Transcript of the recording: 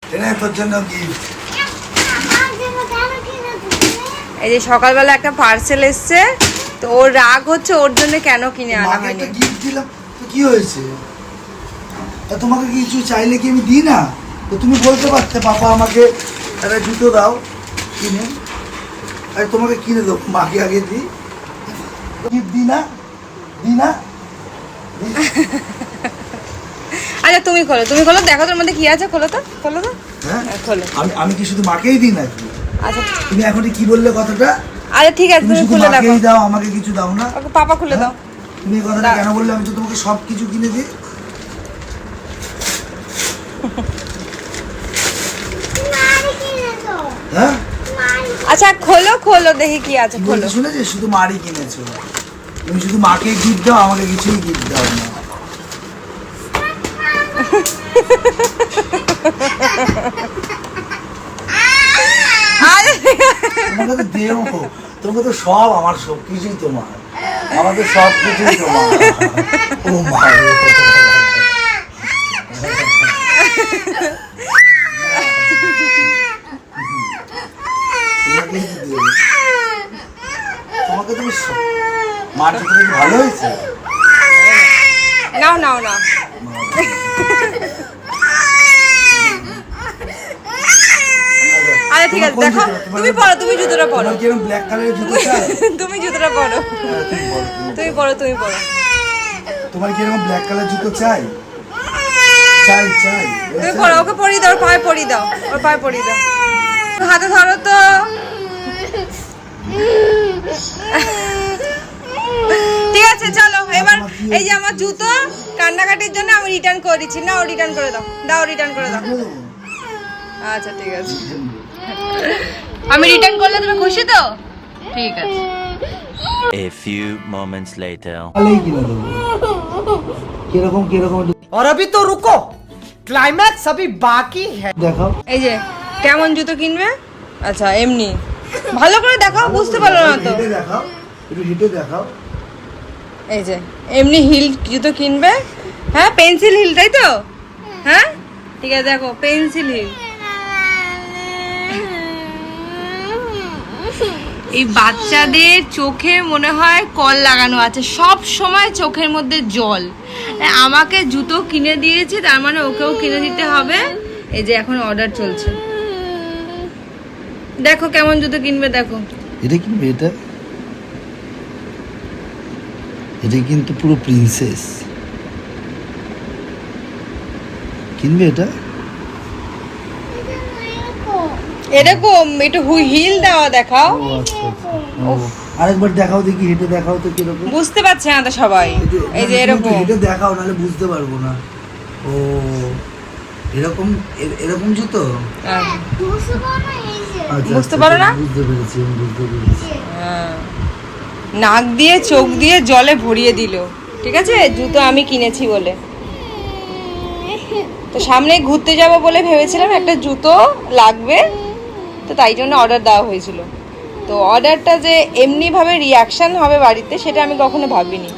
তোর জন্য গিফট। এই যে সকালবেলা একটা পার্সেল এসছে, তো ওর রাগ হচ্ছে ওর জন্য কেন কিনে আনা মাকে হয়নি। একটা গিফট দিলাম তো কি হয়েছে? তা তোমাকে কিছু চাইলে কি আমি দিই না? তো তুমি বলতে পারতে পাপা আমাকে একটা জুতো দাও কিনে, আর তোমাকে কিনে দেবো। মাকে আগে দিই, গিফট দিই না, দিই না। আচ্ছা তুমি খোলো, তুমি খোলো, দেখো তোর মধ্যে কি আছে, খোলো তো, খোলো তো। হ্যাঁ খোলো। আমি কি শুধু মাকেই দিই নাকি? আচ্ছা তুমি এখন কি বললে কথাটা? আচ্ছা ঠিক আছে, তুমি তুমি শুধু খুলে দেখো। মাকেই দাও, আমাকে কিছু দাও না? ওকে পাপা খুলে দাও। তুমি এই কথাটা কেন বললে? আমি তো তোমাকে সব কিছু কিনে দিই। হ্যাঁ আচ্ছা খোলো খোলো, দেখি কি আছে, খোলো। শুনেছি শুধু মারই কিনেছো। তুমি শুধু মাকে গিফট দাও, আমাকে কিছুই গিফট দাও না। তোমাকে তো দেও, তোমাকে তো সব, আমার সব কিছুই তোমার, আমাদের সব কিছুই তোমার। ও মা, তোমাকে তুমি মার জুতো কি ভালো হয়েছে? নাও নাও নাও। আচ্ছা ঠিক আছে, দেখো তুমি পরো, তুমি জুতোটা পরো। তোমার কি এরকম ব্ল্যাক কালারের জুতো চাই? তুমি জুতোটা পরো, তুমি পরো, তুমি পরো। তোমার কি এরকম ব্ল্যাক কালার জুতো চাই? চাই চাই। তুমি পরো, ওকে পরিয়ে দাও, ওর পায়ে পরিয়ে দাও, ওর পায়ে পরিয়ে দাও। হাতে ধরো তো। ঠিক আছে চলো এবার। এই যে আমার জুতো কান্নাকাটির জন্য আমি রিটার্ন করে দিচ্ছি, না ও রিটার্ন করে দাও, দাও রিটার্ন করে দাও। আচ্ছা ঠিক আছে, আমি রিটার্ন করলে তুমি খুশি তো? ঠিক আছে। A few moments later. ভালোই কিনে দেবো। কিরকম কিরকম और अभी तो रुको, क्लाइमैक्स अभी बाकी है। দেখাও। এই যে কেমন জুতো কিনবে? আচ্ছা এমনি ভালো করে দেখাও, বুঝতে পারলো না তো। হেঁটে দেখাও, একটু হেঁটে দেখাও। এই যে এমনি হিল জুতো কিনবে। হ্যাঁ পেন্সিল হিল, তাই তো? হ্যাঁ ঠিক আছে, দেখো পেন্সিল হিল। এই বাচ্চাদের চোখে মনে হয় কল লাগানো আছে, সব সময় চোখের মধ্যে জল। আমাকে জুতো কিনে দিয়েছে, তার মানে ওকেও কিনে দিতে হবে। এই যে এখন অর্ডার চলছে, দেখো কেমন জুতো কিনবে, দেখো। এটা কিনবে? এটা এটা কিন্তু পুরো প্রিন্সেস। কিনবে এটা? এরকম একটু হিল দেওয়া দেখাও। ও আচ্ছা আচ্ছা। ও, আরেকবার দেখাও দেখি, হেঁটে দেখাও তো কিরকম। বুঝতে পারছে না তো সবাই। এই যে এরকম হেঁটে দেখাও, নাহলে বুঝতে পারবো না। ও এরকম, এরকম জুতো? হ্যাঁ। আচ্ছা, বুঝতে আচ্ছা, পারো না? বুঝতে পেরেছি, আমি বুঝতে পেরেছি। হ্যাঁ। নাক দিয়ে চোখ দিয়ে জলে ভরিয়ে দিল। ঠিক আছে, জুতো আমি কিনেছি বলে। তো সামনে ঘুরতে যাব বলে ভেবেছিলাম একটা জুতো লাগবে, তো তাই জন্য অর্ডার দেওয়া হয়েছিল। তো অর্ডারটা যে এমনিভাবে রিয়াকশান হবে বাড়িতে, সেটা আমি কখনো ভাবিনি।